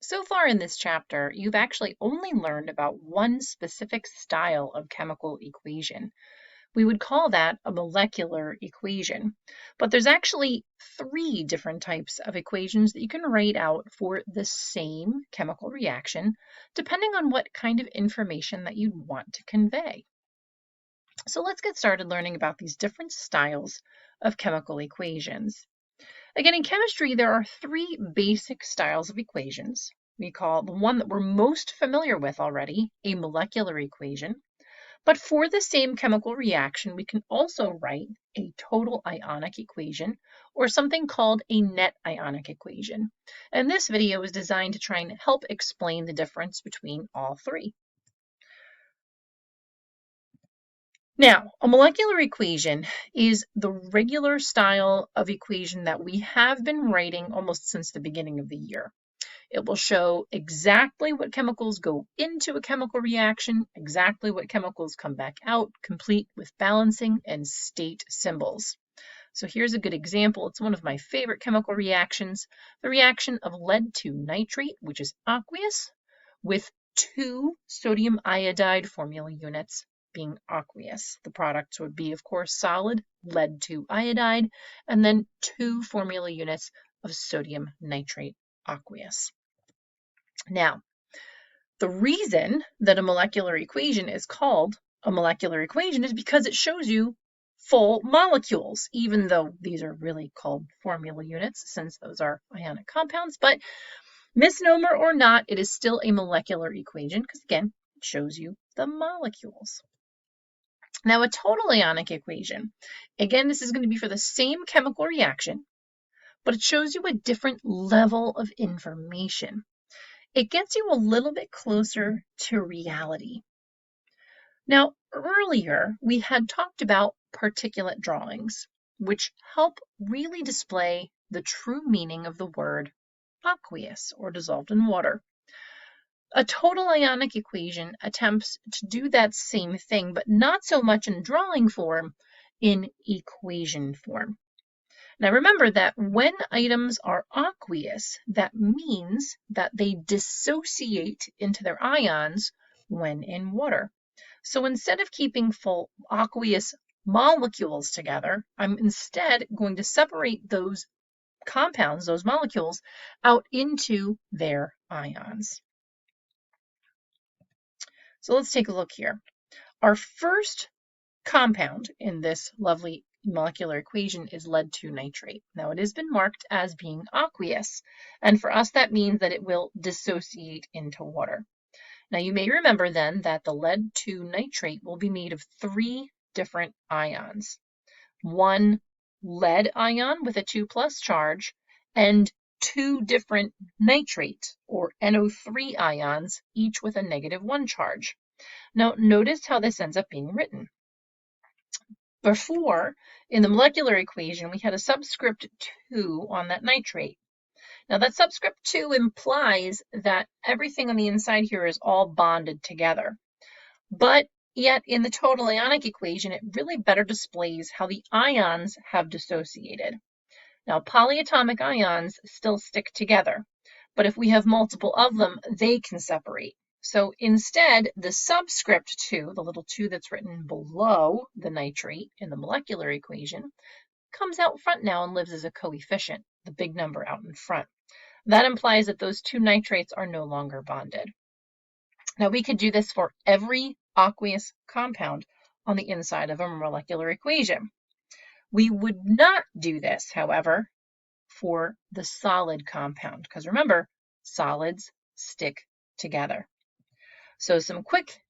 So far in this chapter, you've actually only learned about one specific style of chemical equation. We would call that a molecular equation. But there's actually three different types of equations that you can write out for the same chemical reaction, depending on what kind of information that you want to convey. So let's get started learning about these different styles of chemical equations. Again, in chemistry, there are three basic styles of equations. We call the one that we're most familiar with already a molecular equation. But for the same chemical reaction, we can also write a total ionic equation or something called a net ionic equation. And this video is designed to try and help explain the difference between all three. Now, a molecular equation is the regular style of equation that we have been writing almost since the beginning of the year. It will show exactly what chemicals go into a chemical reaction, exactly what chemicals come back out, complete with balancing and state symbols. So here's a good example. It's one of my favorite chemical reactions, the reaction of lead to nitrate, which is aqueous, with 2 sodium iodide formula units being aqueous. The products would be, of course, solid, lead to iodide, and then 2 formula units of sodium nitrate aqueous. Now, the reason that a molecular equation is called a molecular equation is because it shows you full molecules, even though these are really called formula units since those are ionic compounds. But misnomer or not, it is still a molecular equation because, again, it shows you the molecules. Now, a total ionic equation, again, this is going to be for the same chemical reaction, but it shows you a different level of information. It gets you a little bit closer to reality. Now, earlier we had talked about particulate drawings, which help really display the true meaning of the word aqueous or dissolved in water. A total ionic equation attempts to do that same thing, but not so much in drawing form, in equation form. Now remember that when items are aqueous, that means that they dissociate into their ions when in water. So instead of keeping full aqueous molecules together, I'm instead going to separate those compounds, those molecules, out into their ions. So let's take a look here. Our first compound in this lovely molecular equation is lead to nitrate. Now it has been marked as being aqueous, and for us that means that it will dissociate into water. Now you may remember then that the lead to nitrate will be made of 3 different ions. 1 lead ion with a 2+ charge and 2 different nitrate or NO3 ions, each with a -1 charge. Now notice how this ends up being written. Before, in the molecular equation, we had a subscript 2 on that nitrate. Now that subscript 2 implies that everything on the inside here is all bonded together. But yet in the total ionic equation, it really better displays how the ions have dissociated. Now polyatomic ions still stick together, but if we have multiple of them, they can separate. So instead, the subscript 2, the little 2 that's written below the nitrate in the molecular equation, comes out front now and lives as a coefficient, the big number out in front. That implies that those 2 nitrates are no longer bonded. Now we could do this for every aqueous compound on the inside of a molecular equation. We would not do this, however, for the solid compound, because remember, solids stick together. So some quick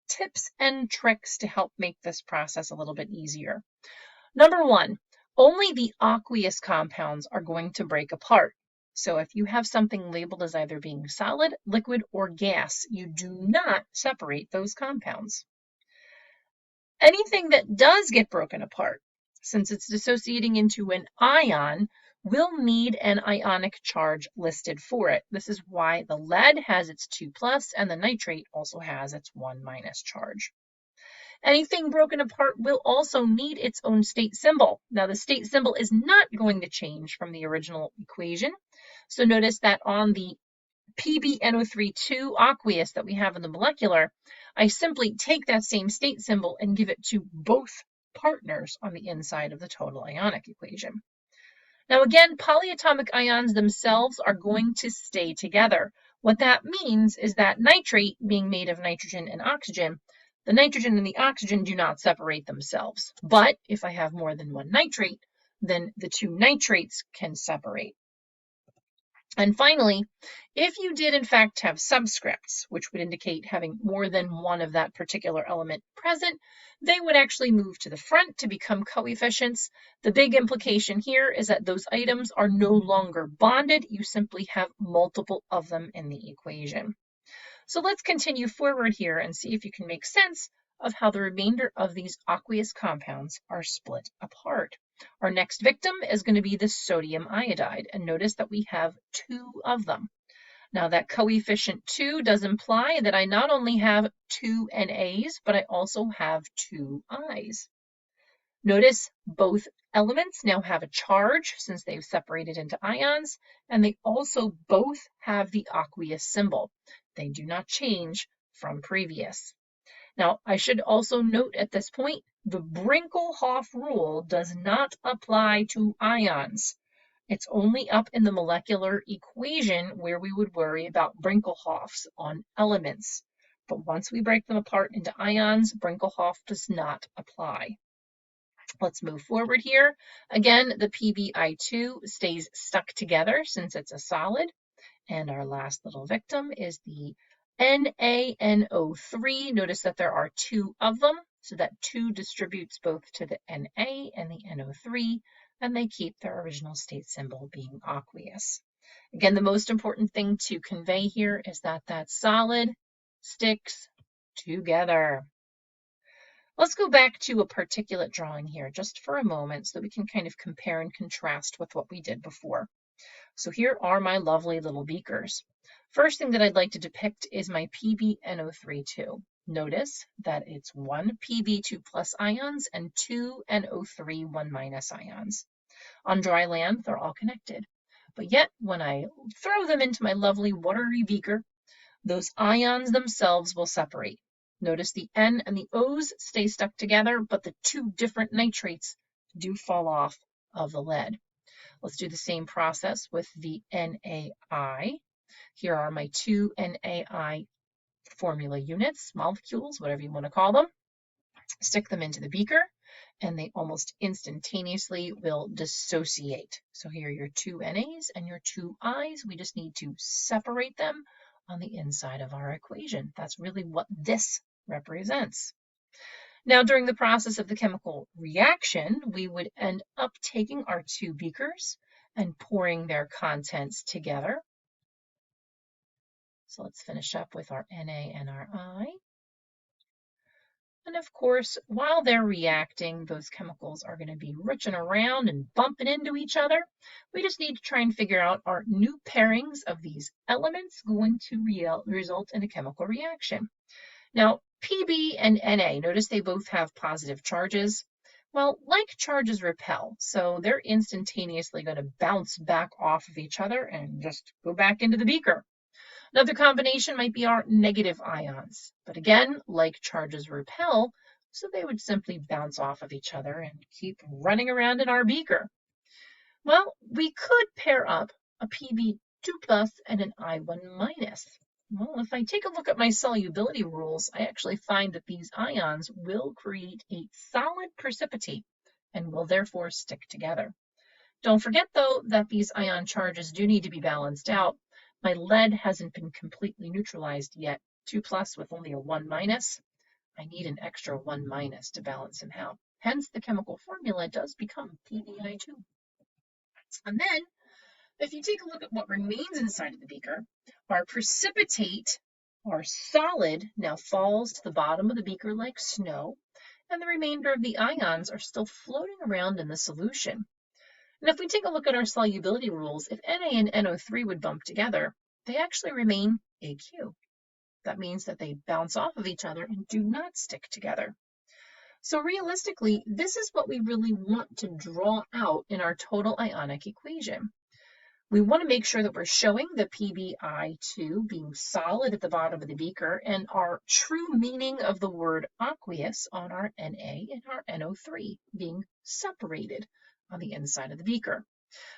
tips and tricks to help make this process a little bit easier. Number 1, only the aqueous compounds are going to break apart. So if you have something labeled as either being solid, liquid, or gas, you do not separate those compounds. Anything that does get broken apart, since it's dissociating into an ion, will need an ionic charge listed for it. This is why the lead has its 2+ and the nitrate also has its 1- charge. Anything broken apart will also need its own state symbol. Now the state symbol is not going to change from the original equation. So notice that on the PbNO3 aqueous that we have in the molecular, I simply take that same state symbol and give it to both partners on the inside of the total ionic equation. Now again, polyatomic ions themselves are going to stay together. What that means is that nitrate, being made of nitrogen and oxygen, the nitrogen and the oxygen do not separate themselves. But if I have more than one nitrate, then the two nitrates can separate. And finally, if you did in fact have subscripts, which would indicate having more than one of that particular element present, they would actually move to the front to become coefficients. The big implication here is that those items are no longer bonded. You simply have multiple of them in the equation. So let's continue forward here and see if you can make sense of how the remainder of these aqueous compounds are split apart. Our next victim is going to be the sodium iodide, and notice that we have two of them. Now that coefficient 2 does imply that I not only have two NAs, but I also have two I's. Notice both elements now have a charge since they've separated into ions, and they also both have the aqueous symbol. They do not change from previous. Now, I should also note at this point, the Brinklehoff rule does not apply to ions. It's only up in the molecular equation where we would worry about Brinklehoffs on elements. But once we break them apart into ions, Brinklehoff does not apply. Let's move forward here. Again, the PbI2 stays stuck together since it's a solid. And our last little victim is the NaNO3. Notice that there are two of them, so that 2 distributes both to the Na and the NO3, and they keep their original state symbol being aqueous. Again, the most important thing to convey here is that that solid sticks together. Let's go back to a particulate drawing here just for a moment so that we can kind of compare and contrast with what we did before. So here are my lovely little beakers. First thing that I'd like to depict is my PbNO3 Notice that it's 1 Pb2 plus ions and 2 NO3 1 minus ions. On dry land, they're all connected. But yet, when I throw them into my lovely watery beaker, those ions themselves will separate. Notice the N and the O's stay stuck together, but the two different nitrates do fall off of the lead. Let's do the same process with the NaI. Here are my two NaI formula units, molecules, whatever you want to call them. Stick them into the beaker, and they almost instantaneously will dissociate. So here are your two NAs and your two I's. We just need to separate them on the inside of our equation. That's really what this represents. Now, during the process of the chemical reaction, we would end up taking our two beakers and pouring their contents together. So let's finish up with our Na and our I. And of course, while they're reacting, those chemicals are going to be reaching around and bumping into each other. We just need to try and figure out, are new pairings of these elements going to result in a chemical reaction? Now, Pb and Na, notice they both have positive charges. Well, like charges repel, so they're instantaneously going to bounce back off of each other and just go back into the beaker. Another combination might be our negative ions, but again, like charges repel, so they would simply bounce off of each other and keep running around in our beaker. Well, we could pair up a Pb2 plus and an I1 minus. Well, if I take a look at my solubility rules, I actually find that these ions will create a solid precipitate and will therefore stick together. Don't forget, though, that these ion charges do need to be balanced out. My lead hasn't been completely neutralized yet. 2 plus with only a 1 minus. I need an extra 1 minus to balance him out. Hence, the chemical formula does become PbI2. And then, if you take a look at what remains inside of the beaker, our precipitate, our solid, now falls to the bottom of the beaker like snow, and the remainder of the ions are still floating around in the solution. And if we take a look at our solubility rules, if Na and NO3 would bump together, they actually remain AQ. That means that they bounce off of each other and do not stick together. So realistically, this is what we really want to draw out in our total ionic equation. We want to make sure that we're showing the PbI2 being solid at the bottom of the beaker and our true meaning of the word aqueous on our Na and our NO3 being separated on the inside of the beaker.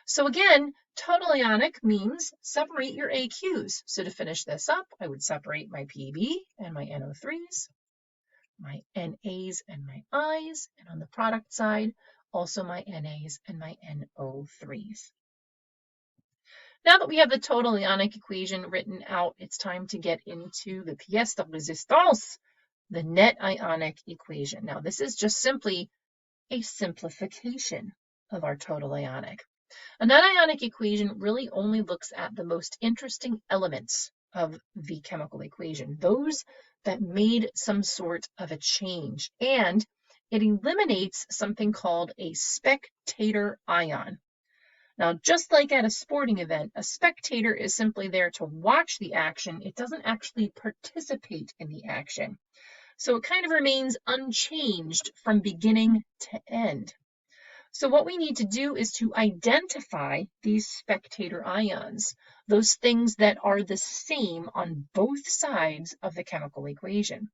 So again, total ionic means separate your AQs. So to finish this up, I would separate my Pb and my NO3s, my NAs and my Is, and on the product side, also my NAs and my NO3s. Now that we have the total ionic equation written out, it's time to get into the pièce de résistance, the net ionic equation. Now, this is just simply a simplification of our total ionic. A net ionic equation really only looks at the most interesting elements of the chemical equation, those that made some sort of a change, and it eliminates something called a spectator ion. Now, just like at a sporting event, a spectator is simply there to watch the action. It doesn't actually participate in the action. So it kind of remains unchanged from beginning to end. So what we need to do is to identify these spectator ions, those things that are the same on both sides of the chemical equation.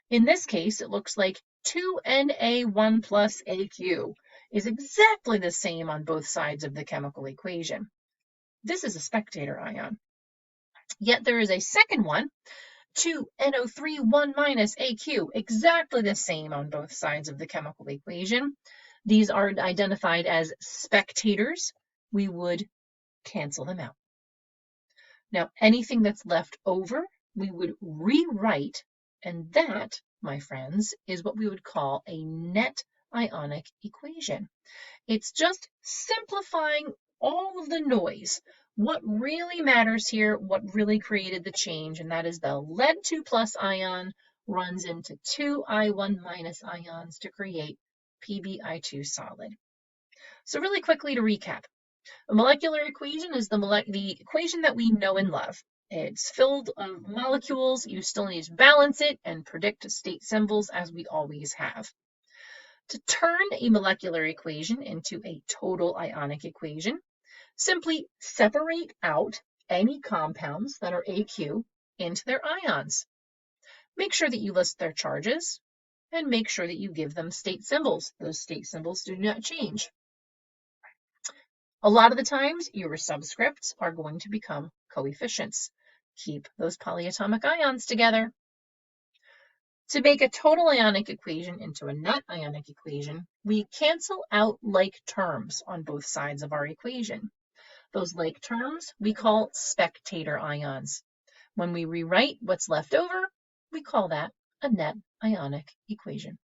In this case, it looks like 2Na1 plus AQ is exactly the same on both sides of the chemical equation. This is a spectator ion. Yet there is a second one, 2NO3 1 minus AQ, exactly the same on both sides of the chemical equation. These are identified as spectators. We would cancel them out. Now, anything that's left over, we would rewrite, and that, my friends, is what we would call a net ionic equation. It's just simplifying all of the noise. What really matters here, what really created the change, and that is the lead 2 plus ion runs into 2 I1 minus ions to create PbI2 solid. So really quickly to recap, a molecular equation is the equation that we know and love. It's filled of molecules. You still need to balance it and predict state symbols as we always have. To turn a molecular equation into a total ionic equation, simply separate out any compounds that are AQ into their ions. Make sure that you list their charges and make sure that you give them state symbols. Those state symbols do not change. A lot of the times, your subscripts are going to become coefficients. Keep those polyatomic ions together. To make a total ionic equation into a net ionic equation, we cancel out like terms on both sides of our equation. Those like terms we call spectator ions. When we rewrite what's left over, we call that a net ionic equation.